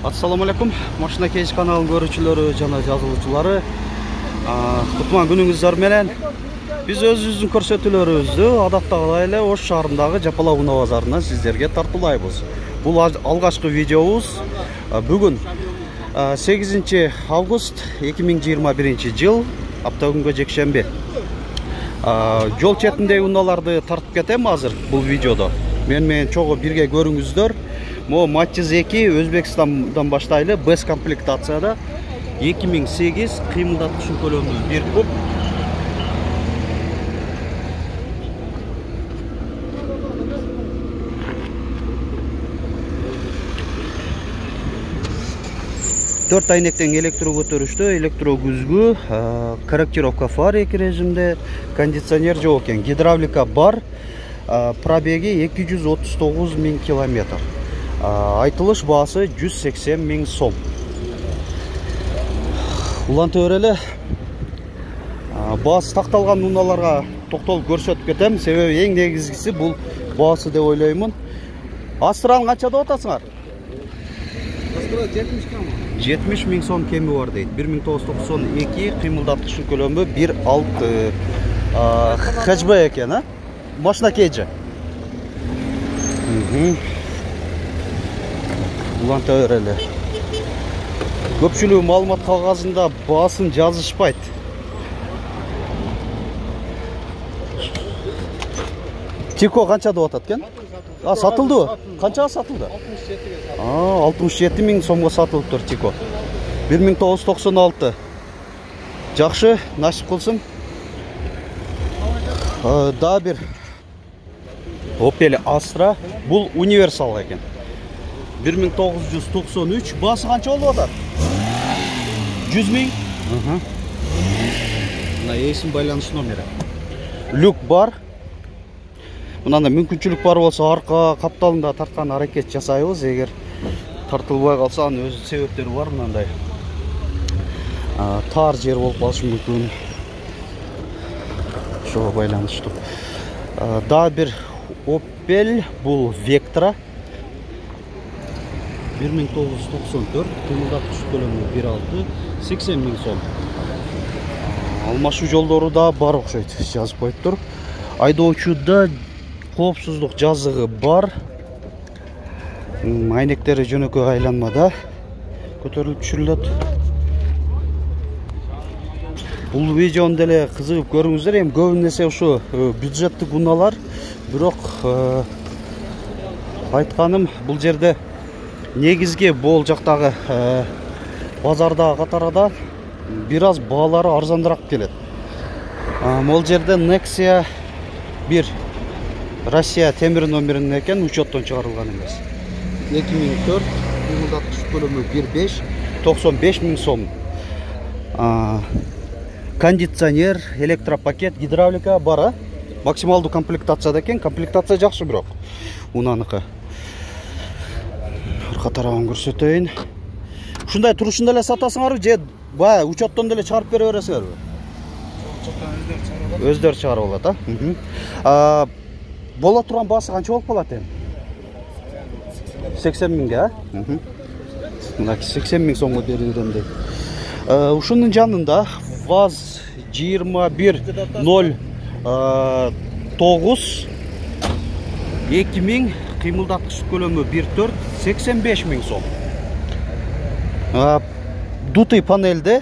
Assalamu alaikum. Машина кейс каналын көрүүчүлөрү жана жазылуучулары. Кутман күнүңүздөр менен. Биз өзүбүздүн көрсөтүүлөрүбүздү адаттагыдай эле Ош шаарындагы Жапалак унаа базарынан сиздерге тартуулайбыз. Бул алгачкы видеобуз. Бүгүн 8 август 2021 жыл, апта күнгө жекшемби. Жол четиндеги унааларды тартып кетем азыр бул видеодо. Менен чогуу бирге көрүңүздөр. Мо Matiz 2 Өзбекстандан баштайлы без комплектацияда 2008 кыймылдаткыч көлөмү 1 куб. Төрт айнектен электро көтөрүштө, электро күзгү, корректировка фар эки режимде, кондиционер жок экен, гидравлика бар, пробеги 239 000 километр. Айтылыш баасы 180 000 сом. Улантып өреле баасы такталган унааларга токтолуп көрсөтүп кетем. Себеби эң негизгиси бул баасы деп ойлоймун. Астраны канча деп атасыңар? Астра 70 км. 70 000 сом кеми бар дейт. 1992 кыймылдаткыч көлөмү 1.6 хэтчбэк экен, а? Машина кейджи. Уланта өреле. Көпчүлүгү маалымат кагазында баасын жазышпайт. Тико канча деп атат экен? Сатылды. Канчага сатылды? 67 000 сомго сатылыптыр Тико. 1996. Жакшы, насип кылсын. Да бир Opel Astra. Бул универсал экен. 1993. Басы канча болуп атат? 100 000. Мына эсин байланыш номери. Люк бар. Мынанда мүмкүнчүлүк бар болсо арка капталында тарткан аракет жасайбыз. Эгер тартылбай калса анын өз себептери бар мындай. Тар жер болуп калышы мүмкүн. Ошого байланыштуу. Да бир Opel, бул Vectra. 1994, кыймылдаткыч көлөмү 1.6, 80 000 сом. Алмашуу жолдору да бар окшойт, жазып коюптур. Айдоочуда коопсуздук жазыгы бар. Айнектери жөнөкөй айланмада көтөрүлүп түшүрүлөт. Бул видеону деле кызыгып көрүңүздөр. Эми көбүнесе ушу бюджеттик унаалар, бирок айтканым бул жерде негизги бул жактагы базардагы катарда бир аз баалары арзандыраак келет. Могул жерде Nexia 1 Россия темир номеринен экен, учеттон чыгарылган эмес. 2004 кыймылдаткыч көлөмү 1.5, 95 000 сом. Кондиционер, электропакет, гидравлика бар. Максималдуу комплектацияда экен. Комплектация жакшы бирок унаныкы. Катарагын көрсөтөйүн. Ушундай турушунда эле сатасыңарбы же баягы учеттон деле чыгарып бере бересиңерби? Өздөрү чыгарып алат, а? Боло турган баасы канча болуп калат эми? 80 000 а? Мына 80 000 сомго берип берем дейт. Ушунун жанында ВАЗ 2109 2000 кыймылдаткыч көлөмү 1.4, 85 000 сом. Дутый панелде.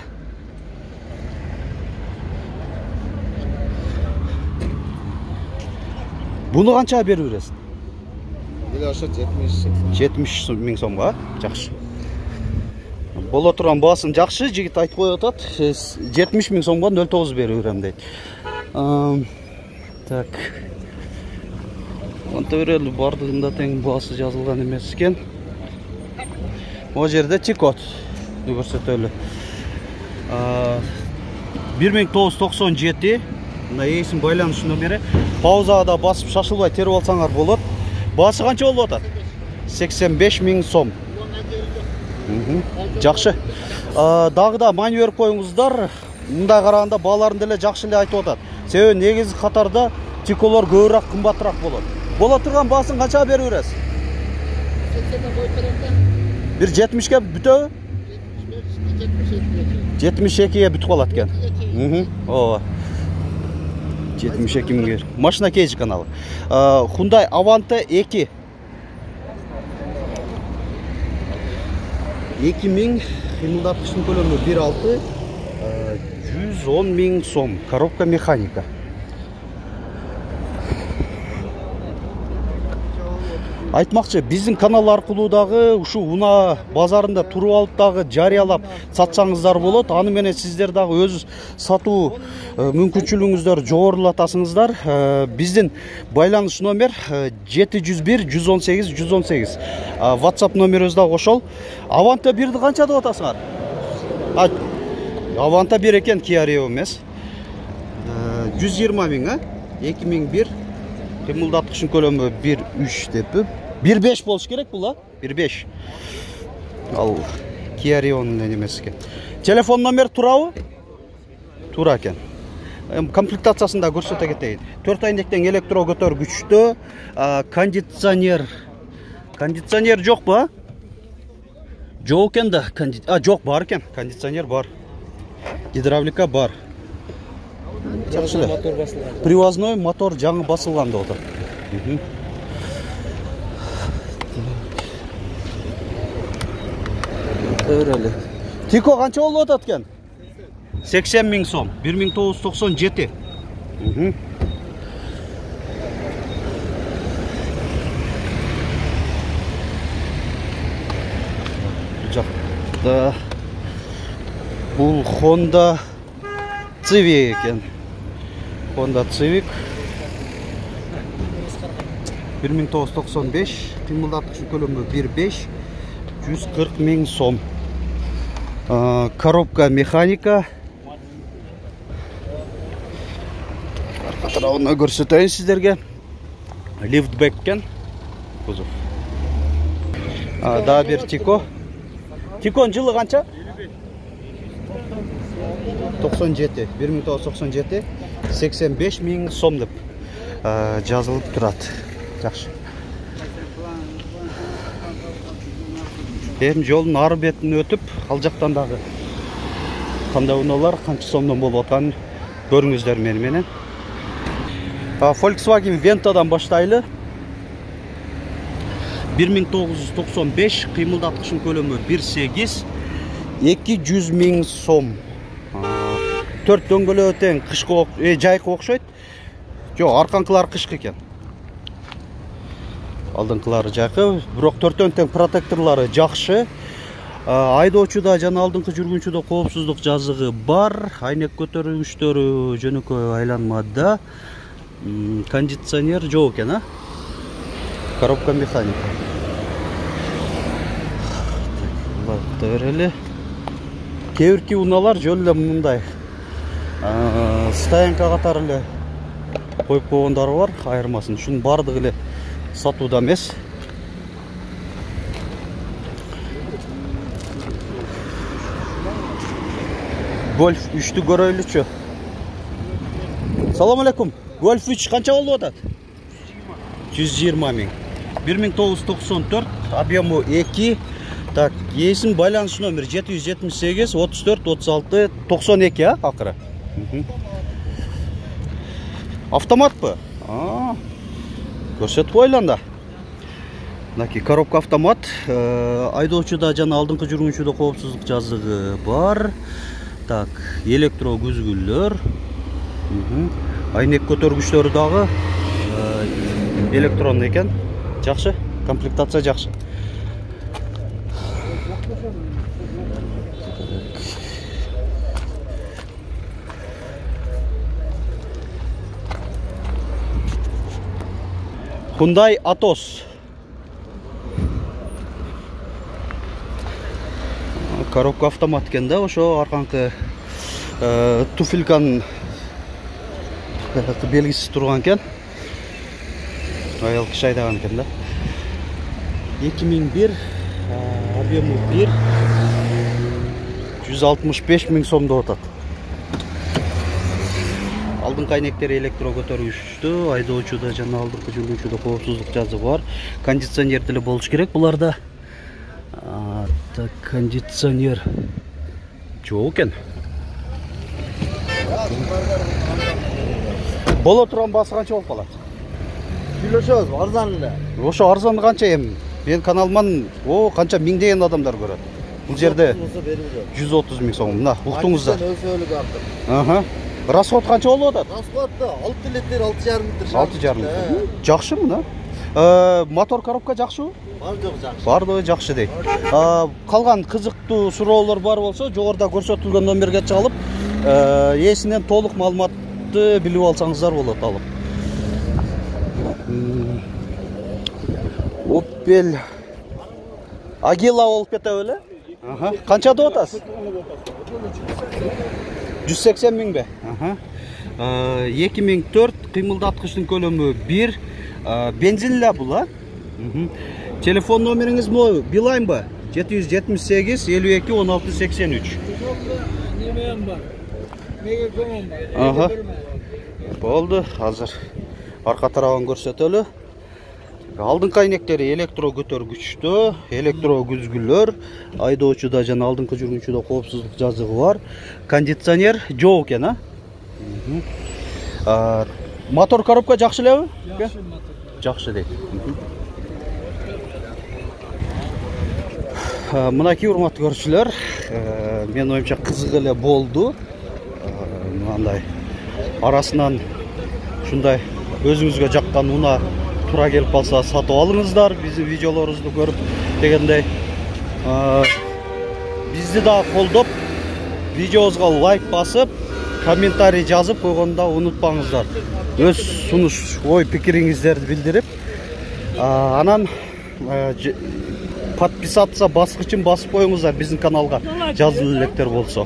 Буну канча берип бересиң? Бул аша 70 000 сомго, жакшы. Боло турган баасын жакшы, жигит айтып коюп атат. 70 000 сомго 0.9 берип берем дейт. Так. Онтөрөлү бардыгында тең баасы жазылган эмес экен. О жерде Тикот көрсөтөлү. 1997. Мына эсин байланыш номери. Паузага да басып шашылбай терип алсаңар болот. Баасы канча болуп атат? 85 000 сом. Жакшы. Дагы да маани берип коюңуздар. Мындай караганда бааларын деле жакшы эле айтып атат. Себеби негизги катарда Тиколор көбүрөөк кымбатыраак болот. Боло турган баасын канчага берип бересиз? Bir 70'ke бүтөбү? 72'ye бүтүп калат экен. Ооба. 72 миңге. Машина Кейдж каналы. Hyundai Avante 2. 2000 кыймылдаткычтын көлөмү 1.6, 110 000 сом. Коробка механика. Айтмакчы, биздин канал аркылуу дагы ушу унаа базарында туруп алып дагы жарыялап сатсаңыздар болот. Аны менен сиздер дагы өз сатуу мүмкүнчүлүгүңүздөрдү жогорулатасыңыздар. Биздин байланыш номер 701 118 118. WhatsApp номерибиз дагы ошол. Avante 1'ди канча деп атасыңар? Avante 1 экен, Kia Rio эмес. 120 000, 2001. Кыймылдаткычтын көлөмү 1.3 деп. 1.5 болуш керек бул, 1.5. Ал Kia Rio'nун эмес экен. Телефон номер турабы? Тура экен. Комплектациясын да көрсөтө кетейин. 4 айнектен электро көтөргүчтө, кондиционер жокпу? Жок экен да, жок, бар экен. Кондиционер бар. Гидравлика бар. Привозной мотор жаңы басылган деп отур. Өрөлү. Тико канча болуп атат экен? 80 000 сом. 1997. Жакта бул Honda Civic экен. Honda Civic 1995, кыймылдаткычтын көлөмү 1.5, 140 000 сом. Коробка механика. Арка тарабына көрсөтөйүн сиздерге. Лифтбек экен. Кузов. Да бир Тико. Тиконун жылы канча? 97, 1997, 85 000 сом деп жазылып турат. Жакшы. Эми жолдун ары бетин өтүп, ал жактан дагы кандай унаалар канча сомдон болуп атканын көрүңүздөр менен. Volkswagen Venta'дан баштайлы. 1995, кыймылдаткычтын көлөмү 1.8, 200 000 сом. 4 дөңгөлөгү тең, кышкы жайкы окшойт. Жок, арканкылары кышкы экен. Алдыңкылары жайкы, бирок 4 тең протекторлору жакшы. Айдоочуда жана алдыңкы жүргүнчүдө коопсуздук жазыгы бар. Айнек көтөргүчтөрү жөнөкөй айланмада. Кондиционер жок экен, Коробка механика. Берели. Кебирки унаалар жөн эле мындай стоянка катары эле коюп койгондору бар, айырмасын. Ушунун бардыгы эле сатууда эмес. Golf 3'tü görөйлүчү. Салам алейкум. Golf 3 канча болуп атат? 120 000. 1994, объему 2. Так, есім байланыш номер 778 34 36 92, акыры. Автомат бы? Көрсөтүп ойланда. Мынакей коробка автомат. Айдоочуда жана алдыңкы жүргүнчүдө коопсуздук жазыгы бар. Так, электро күзгүлөр. Айнек көтөргүчтөрү дагы электрон экен. Жакшы, комплектация жакшы. Hyundai Atos. Коробка автомат экен да, ошо арканкы туфельканын белгиси турган экен. Аял киши айдаган экен да. 2001, объему 1, 165 000 сом деп атат. Алдыңкы айнектери электро көтөргүчтүү, айдоочуда жана алдыңкы жүргүнчүдө коопсуздук жазыгы бар. Кондиционер деле болуш керек буларда. Так, кондиционер жоқ екен. Бола тұрған басы қанша болып қалады? Үйлешеміз, арзан эле. Ошо арзаны қанша эми? Мен каналыман қанша миңдеген адамдар көрөт. Бұл жерде 130 миң сом. Мына уктуңуздар. Өсөлүк артып. Аха. Расход қанша болуп атат? Расходта 6 литр, 6,5 литр. 6,5 литр. Жакшы мына. Мотор коробка жакшыбы? Бардыгы жакшы. Бардыгы жакшы дейт. Калган кызыктуу суроолор бар болсо, жогоруда көрсөтүлгөн номерге чалып, ээсинен толук маалыматты билип алсаңыздар болот алып. Opel Agila болуп кетеби эле? Аха. Канча деп атасыз? 180 миң бе? Аха. 2004 кыймылдаткычтын көлөмү 1, бензин эле бул, а? Телефон номериңиз мо? Билайн ба? 778 52 16 83. Немем бар. Мегафон бар. Аха. Болду, азыр арка тарабын көрсөтөлү. Алдыңкы айнектери электро көтөргүчтө, электро күзгүлөр, айдоочуда жана алдыңкы жүргүнчүдө коопсуздук жазыгы бар. Кондиционер жок экен, а? Мотор коробка жакшы элеби? Жакшы мотор. Жакшы дейт. Мынакей урматтуу көрүүчүлөр, мен оюмча кызык эле болду. Мындай арасынан ушундай өзүңүзгө жаккан унаа тура келип калса сатып алыңыздар, биздин видеолорубузду көрүп дегендей. Бизди да колдоп, видеобузга лайк басып, комментарий жазып койгонду унутпаңыздар. Өз сунуш, ой пикириңиздерди билдирип, анан подписаться баскычын басып коюңуздар биздин каналга, жазылып электер болсо.